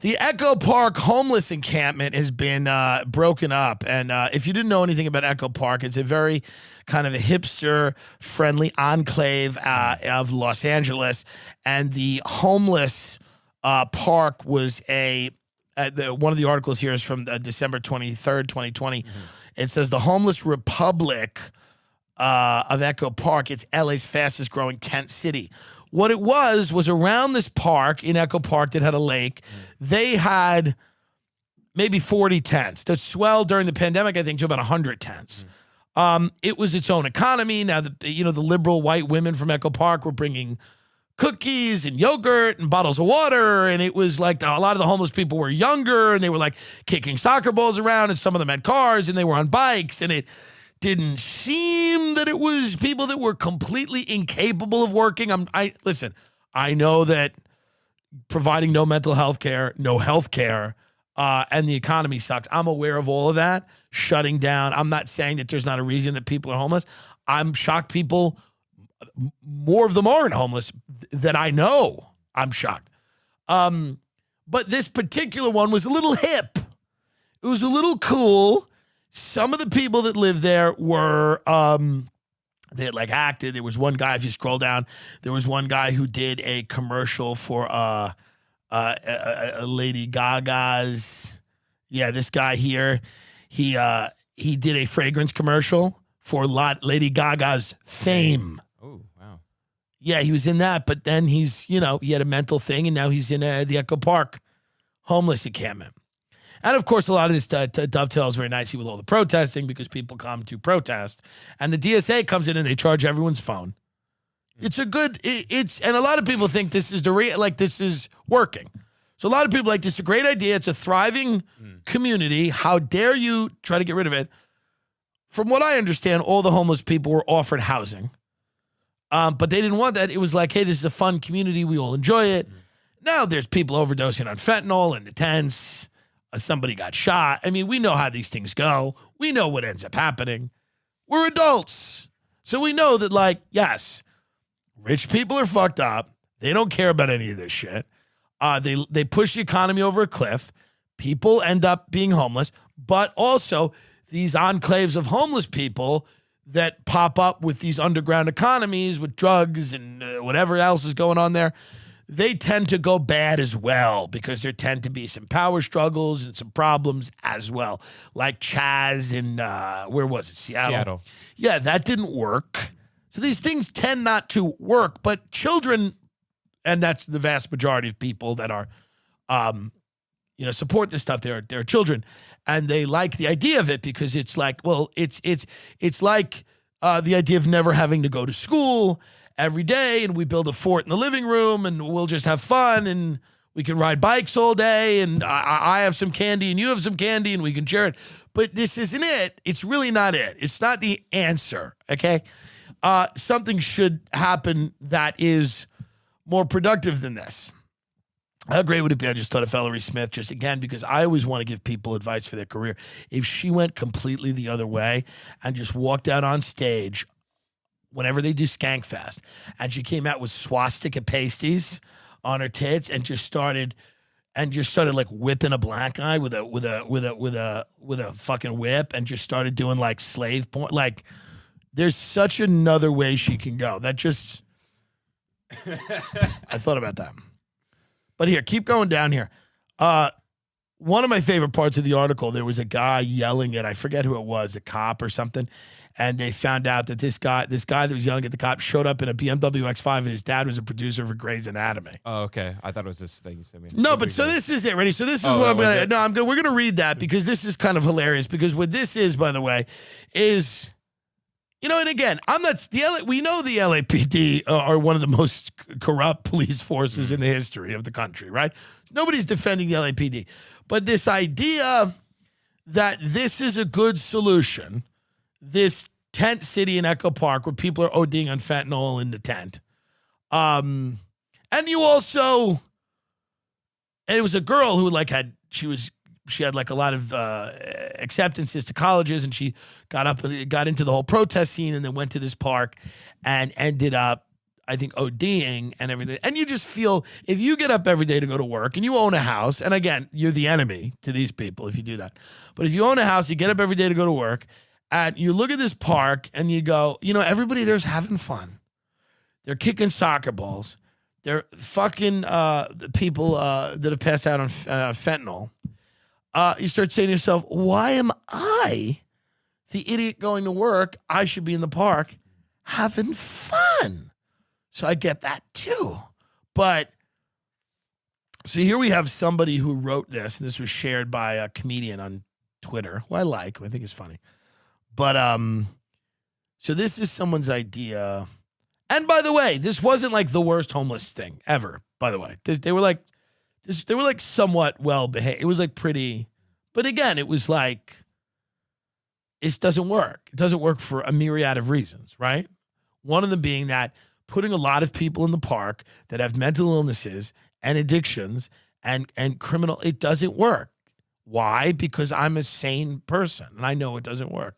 The Echo Park homeless encampment has been broken up. And if you didn't know anything about Echo Park, it's a very kind of a hipster-friendly enclave of Los Angeles. And the homeless park was one of the articles here is from December 23rd, 2020. It says the homeless republic of Echo Park, it's LA's fastest growing tent city. What it was around this park in Echo Park that had a lake, they had maybe 40 tents that swelled during the pandemic, I think, to about 100 tents. It was its own economy. Now, the liberal white women from Echo Park were bringing cookies and yogurt and bottles of water, and it was like a lot of the homeless people were younger, and they were like kicking soccer balls around, and some of them had cars, and they were on bikes, and it didn't seem that it was people that were completely incapable of working. Listen, I know that providing no mental health care, no health care, and the economy sucks. I'm aware of all of that, shutting down. I'm not saying that there's not a reason that people are homeless. I'm shocked more of them aren't homeless than I know. I'm shocked. But this particular one was a little hip. It was a little cool. Some of the people that lived there were, they had like acted. There was one guy, if you scroll down, there was one guy who did a commercial for Lady Gaga's. Yeah, this guy here, he did a fragrance commercial for Lady Gaga's Fame. Oh, wow. Yeah, he was in that, but then he had a mental thing, and now he's in the Echo Park homeless encampment. And, of course, a lot of this dovetails very nicely with all the protesting because people come to protest. And the DSA comes in and they charge everyone's phone. It's a good, and a lot of people think this is this is working. So a lot of people like, this is a great idea. It's a thriving community. How dare you try to get rid of it? From what I understand, all the homeless people were offered housing. But they didn't want that. It was like, hey, this is a fun community. We all enjoy it. Now there's people overdosing on fentanyl in the tents. Somebody got shot. I mean, we know how these things go. We know what ends up happening. We're adults. So we know that, yes, rich people are fucked up. They don't care about any of this shit. They push the economy over a cliff. People end up being homeless. But also, these enclaves of homeless people that pop up with these underground economies with drugs and whatever else is going on there, they tend to go bad as well because there tend to be some power struggles and some problems as well. Like Chaz in, where was it? Seattle. Yeah, that didn't work. So these things tend not to work, but children, and that's the vast majority of people that are, support this stuff. They're children, and they like the idea of it because it's like, well, it's like the idea of never having to go to school every day, and we build a fort in the living room, and we'll just have fun, and we can ride bikes all day, and I have some candy, and you have some candy, and we can share it. But this isn't it. It's really not it. It's not the answer, okay? Something should happen that is more productive than this. How great would it be? I just thought of Ellery Smith, just again, because I always want to give people advice for their career. If she went completely the other way and just walked out on stage whenever they do Skankfest, and she came out with swastika pasties on her tits and just started like whipping a black guy with a fucking whip, and just started doing like slave porn. Like, there's such another way she can go. That just I thought about that. But here, keep going down here. One of my favorite parts of the article, there was a guy yelling at, I forget who it was, a cop or something, and they found out that this guy that was yelling at the cop showed up in a BMW X5, and his dad was a producer for Grey's Anatomy. Oh, okay. I thought it was this thing you sent me. No, but so this is it. Ready? So this is what I'm going to, we're going to read that because this is kind of hilarious, because what this is, by the way, is, and again, we know the LAPD are one of the most corrupt police forces in the history of the country, right? Nobody's defending the LAPD. But this idea that this is a good solution, this tent city in Echo Park where people are ODing on fentanyl in the tent. And you also, and it was a girl who she had like a lot of acceptances to colleges, and she got into the whole protest scene, and then went to this park and ended up, I think, ODing and everything. And you just feel, if you get up every day to go to work and you own a house, and again, you're the enemy to these people if you do that. But if you own a house, you get up every day to go to work, and you look at this park and you go, everybody there's having fun. They're kicking soccer balls. They're fucking the people that have passed out on fentanyl. You start saying to yourself, why am I the idiot going to work? I should be in the park having fun. So I get that too. But so here we have somebody who wrote this, and this was shared by a comedian on Twitter, who I think is funny. But so this is someone's idea. And by the way, this wasn't like the worst homeless thing ever, by the way. They were like somewhat well behaved. It was like pretty, but again, it was like, it doesn't work. It doesn't work for a myriad of reasons, right? One of them being that putting a lot of people in the park that have mental illnesses and addictions and criminal, it doesn't work. Why? Because I'm a sane person and I know it doesn't work.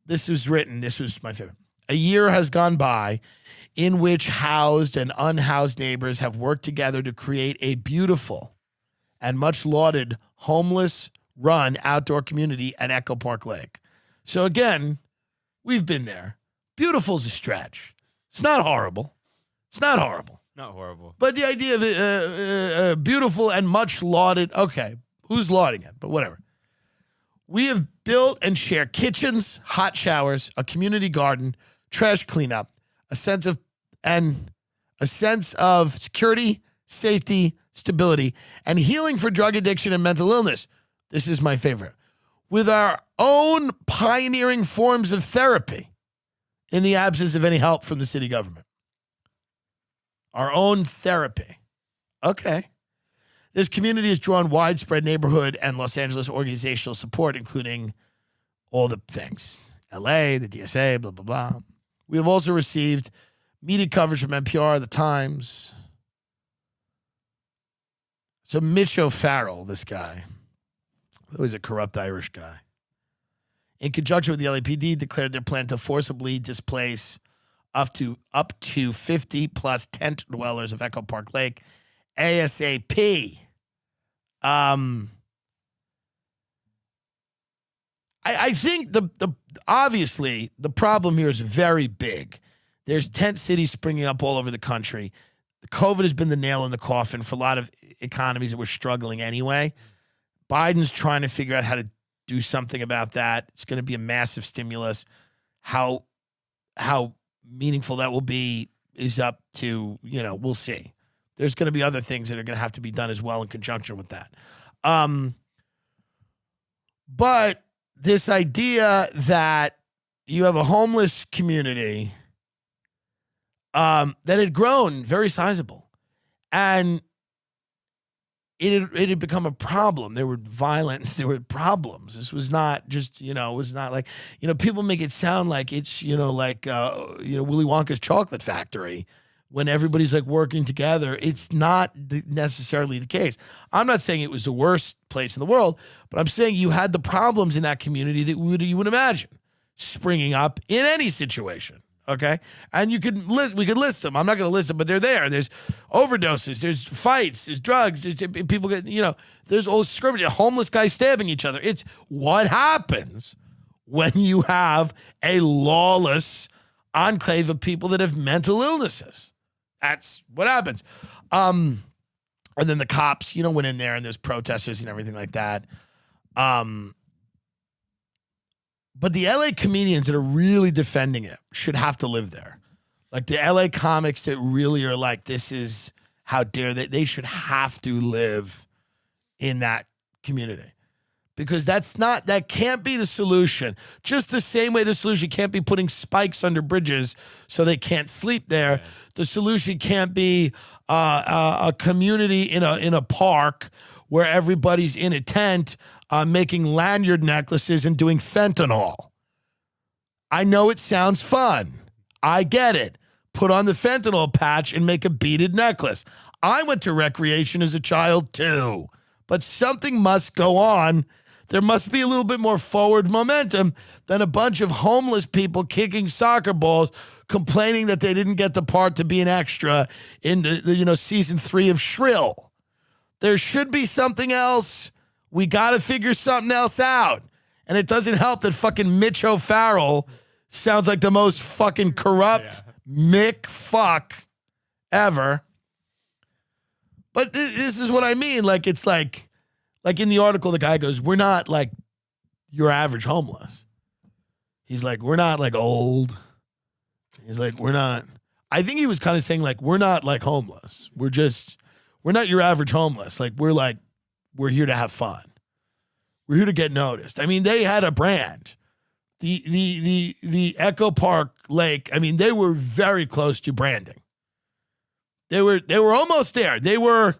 This was my favorite. A year has gone by in which housed and unhoused neighbors have worked together to create a beautiful and much lauded homeless run outdoor community at Echo Park Lake. So again, we've been there. Beautiful's a stretch. It's not horrible. Not horrible. But the idea of it, beautiful and much lauded, okay, who's lauding it? But whatever. We have built and share kitchens, hot showers, a community garden, trash cleanup, a sense of security, safety, stability, and healing for drug addiction and mental illness. This is my favorite. With our own pioneering forms of therapy in the absence of any help from the city government. Our own therapy. Okay. This community has drawn widespread neighborhood and Los Angeles organizational support, including all the things. LA, the DSA, blah, blah, blah. We have also received media coverage from NPR, The Times. So Mitch O'Farrell, this guy, who is a corrupt Irish guy, in conjunction with the LAPD, declared their plan to forcibly displace up to 50 plus tent dwellers of Echo Park Lake ASAP. I think obviously the problem here is very big. There's tent cities springing up all over the country. COVID has been the nail in the coffin for a lot of economies that were struggling anyway. Biden's trying to figure out how to do something about that. It's going to be a massive stimulus. How meaningful that will be is up to, we'll see. There's going to be other things that are going to have to be done as well in conjunction with that. But this idea that you have a homeless community that had grown very sizable, and it had become a problem. There were violence, there were problems. This was not just, it was not like, people make it sound like it's, like Willy Wonka's chocolate factory when everybody's like working together. It's not necessarily the case. I'm not saying it was the worst place in the world, but I'm saying you had the problems in that community that you would imagine springing up in any situation. Okay. And we could list them. I'm not going to list them, but they're there. There's overdoses, there's fights, there's drugs, there's people get, there's all scrimmage, homeless guys stabbing each other. It's what happens when you have a lawless enclave of people that have mental illnesses. That's what happens. And then the cops, went in there and there's protesters and everything like that. But the LA comedians that are really defending it should have to live there. Like the LA comics that really are like, this is how dare they should have to live in that community. Because that can't be the solution. Just the same way the solution can't be putting spikes under bridges so they can't sleep there. Right. The solution can't be a community in a park where everybody's in a tent making lanyard necklaces and doing fentanyl. I know it sounds fun. I get it. Put on the fentanyl patch and make a beaded necklace. I went to recreation as a child too. But something must go on there must be a little bit more forward momentum than a bunch of homeless people kicking soccer balls, complaining that they didn't get the part to be an extra in the season 3 of Shrill. There should be something else. We got to figure something else out. And it doesn't help that fucking Mitch O'Farrell sounds like the most fucking corrupt Mick fuck ever. But this is what I mean. Like, it's like in the article, the guy goes, we're not like your average homeless. He's like, we're not like old. He's like, we're not. I think he was kind of saying like, we're not like homeless. We're not your average homeless. Like, we're here to have fun. We're here to get noticed. I mean, they had a brand. The Echo Park Lake, I mean, they were very close to branding. They were almost there. They were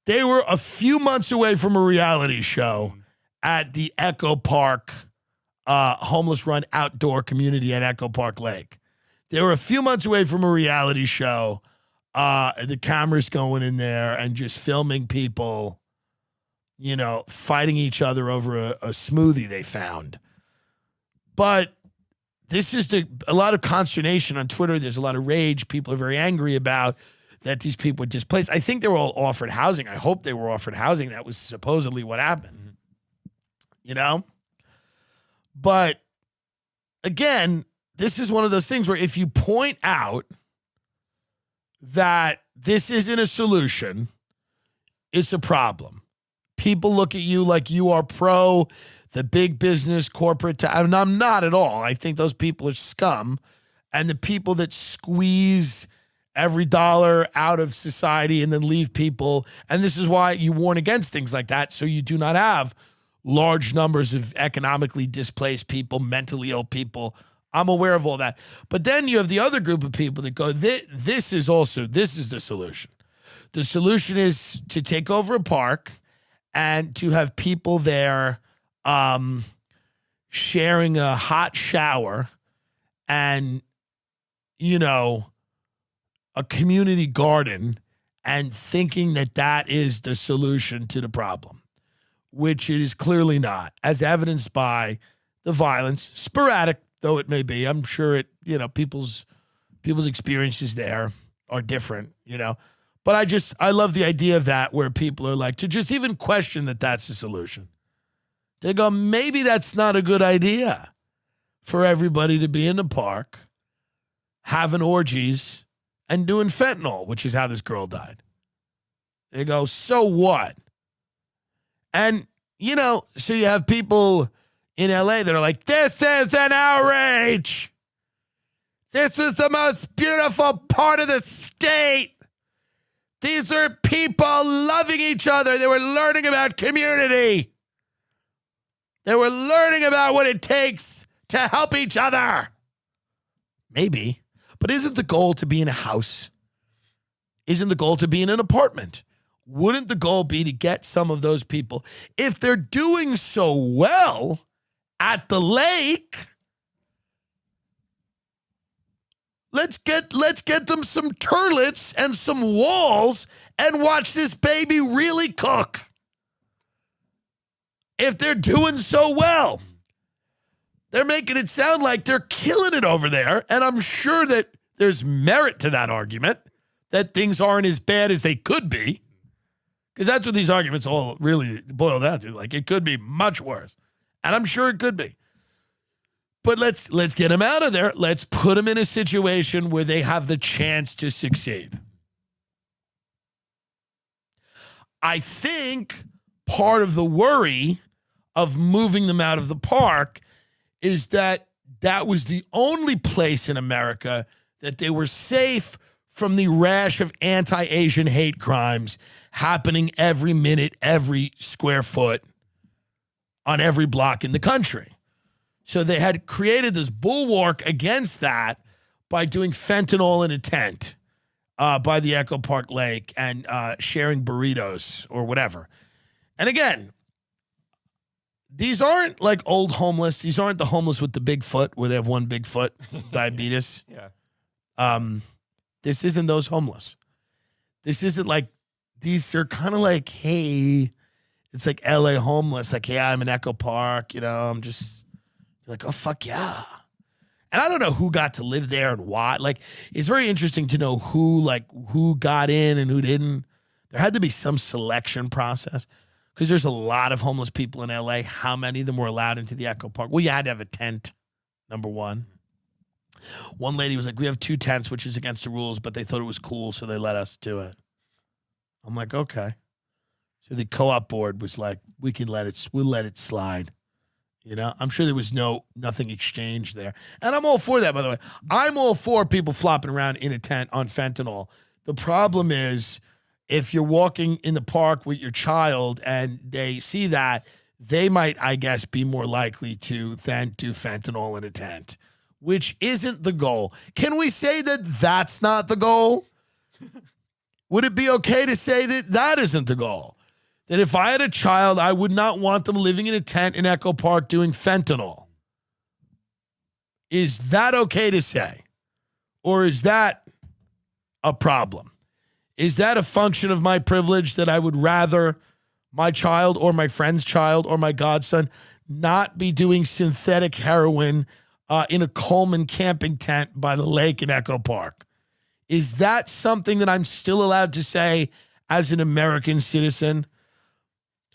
a few months away from a reality show at the Echo Park homeless run outdoor community at Echo Park Lake. They were a few months away from a reality show. The cameras going in there and just filming people, fighting each other over a smoothie they found. But this is a lot of consternation on Twitter. There's a lot of rage. People are very angry about that these people were displaced. I think they were all offered housing. I hope they were offered housing. That was supposedly what happened, But again, this is one of those things where if you point out that this isn't a solution, it's a problem. People look at you like you are pro the big business corporate. And I'm not at all. I think those people are scum. And the people that squeeze every dollar out of society and then leave people. And this is why you warn against things like that. So you do not have large numbers of economically displaced people, mentally ill people. I'm aware of all that. But then you have the other group of people that go, this is the solution. The solution is to take over a park and to have people there sharing a hot shower and, a community garden and thinking that is the solution to the problem, which it is clearly not, as evidenced by the violence, sporadic though it may be. I'm sure people's experiences there are different, But I love the idea of that, where people are like, to just even question that's the solution. They go, maybe that's not a good idea for everybody to be in the park, having orgies, and doing fentanyl, which is how this girl died. They go, so what? And, so you have people in LA that are like, this is an outrage. This is the most beautiful part of the state. These are people loving each other. They were learning about community. They were learning about what it takes to help each other. Maybe. But isn't the goal to be in a house? Isn't the goal to be in an apartment? Wouldn't the goal be to get some of those people, if they're doing so well at the lake, let's get them some turlets and some walls and watch this baby really cook. If they're doing so well, they're making it sound like they're killing it over there. And I'm sure that there's merit to that argument, that things aren't as bad as they could be. Because that's what these arguments all really boil down to. Like, it could be much worse. And I'm sure it could be. But let's get them out of there. Let's put them in a situation where they have the chance to succeed. I think part of the worry of moving them out of the park is that was the only place in America that they were safe from the rash of anti-Asian hate crimes happening every minute, every square foot, on every block in the country. So they had created this bulwark against that by doing fentanyl in a tent by the Echo Park Lake and sharing burritos or whatever. And again, these aren't like old homeless. These aren't the homeless with the big foot where they have one big foot, diabetes. Yeah. This isn't those homeless. This isn't like, these are kind of like, hey, It's like LA homeless. Like, yeah, I'm in Echo Park. I'm just like, oh, fuck yeah. And I don't know who got to live there and why. Like, it's very interesting to know who got in and who didn't. There had to be some selection process because there's a lot of homeless people in LA. How many of them were allowed into the Echo Park? Well, you had to have a tent, number one. One lady was like, we have 2 tents, which is against the rules, but they thought it was cool, so they let us do it. I'm like, okay. So the co-op board was like, we'll let it slide. I'm sure there was nothing exchanged there. And I'm all for that, by the way. I'm all for people flopping around in a tent on fentanyl. The problem is if you're walking in the park with your child and they see that, they might, I guess, be more likely to then do fentanyl in a tent, which isn't the goal. Can we say that that's not the goal? Would it be okay to say that that isn't the goal? That if I had a child, I would not want them living in a tent in Echo Park doing fentanyl. Is that okay to say? Or is that a problem? Is that a function of my privilege that I would rather my child or my friend's child or my godson not be doing synthetic heroin in a Coleman camping tent by the lake in Echo Park? Is that something that I'm still allowed to say as an American citizen?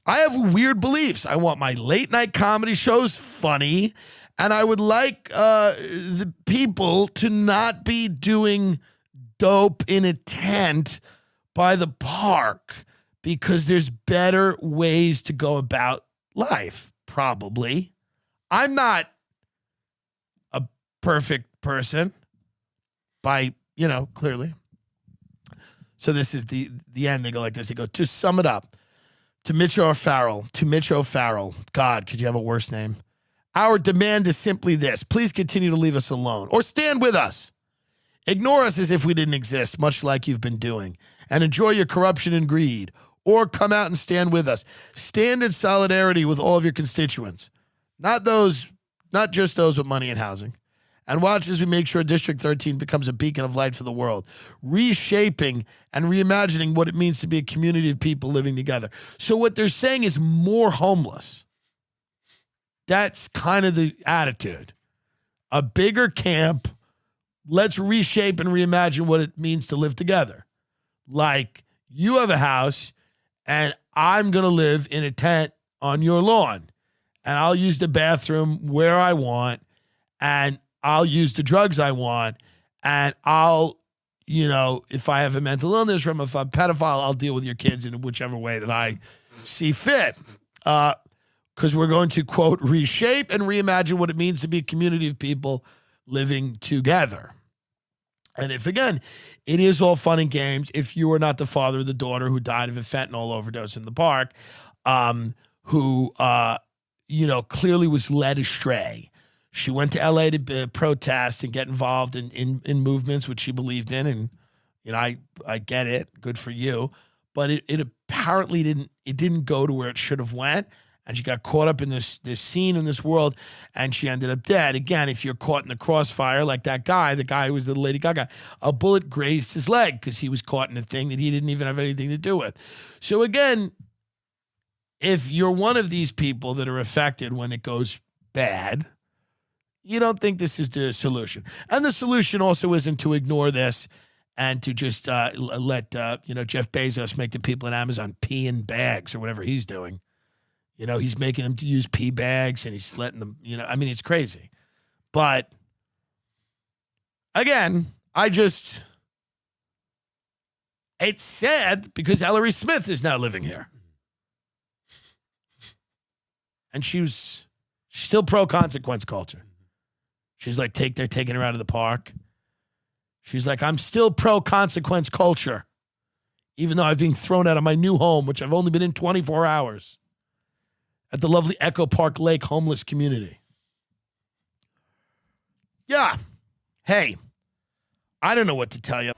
I have weird beliefs. I want my late night comedy shows funny, and I would like the people to not be doing dope in a tent by the park because there's better ways to go about life, probably. I'm not a perfect person clearly. So this is the end. They go like this. They go, to sum it up, to Mitch O'Farrell, God, could you have a worse name? Our demand is simply this. Please continue to leave us alone or stand with us. Ignore us as if we didn't exist, much like you've been doing, and enjoy your corruption and greed, or come out and stand with us. Stand in solidarity with all of your constituents, not just those with money and housing. And watch as we make sure District 13 becomes a beacon of light for the world, reshaping and reimagining what it means to be a community of people living together. So what they're saying is more homeless. That's kind of the attitude. A bigger camp. Let's reshape and reimagine what it means to live together. Like, you have a house, and I'm going to live in a tent on your lawn. And I'll use the bathroom where I want, and I'll use the drugs I want, and I'll, if I have a mental illness or if I'm a pedophile, I'll deal with your kids in whichever way that I see fit. Because we're going to, quote, reshape and reimagine what it means to be a community of people living together. And if, again, it is all fun and games, if you are not the father or the daughter who died of a fentanyl overdose in the park, who clearly was led astray. She went to LA to protest and get involved in movements which she believed in. And, I get it. Good for you. But it apparently didn't go to where it should have went. And she got caught up in this scene in this world, and she ended up dead. Again, if you're caught in the crossfire like that guy, the guy who was the Lady Gaga, a bullet grazed his leg because he was caught in a thing that he didn't even have anything to do with. So again, if you're one of these people that are affected when it goes bad, you don't think this is the solution. And the solution also isn't to ignore this and to just let Jeff Bezos make the people at Amazon pee in bags or whatever he's doing. He's making them to use pee bags and he's letting them, it's crazy. But again, it's sad because Hillary Smith is now living here. And she's still pro-consequence culture. She's like, they're taking her out of the park. She's like, I'm still pro-consequence culture, even though I've been thrown out of my new home, which I've only been in 24 hours. At the lovely Echo Park Lake homeless community. Yeah. Hey, I don't know what to tell you.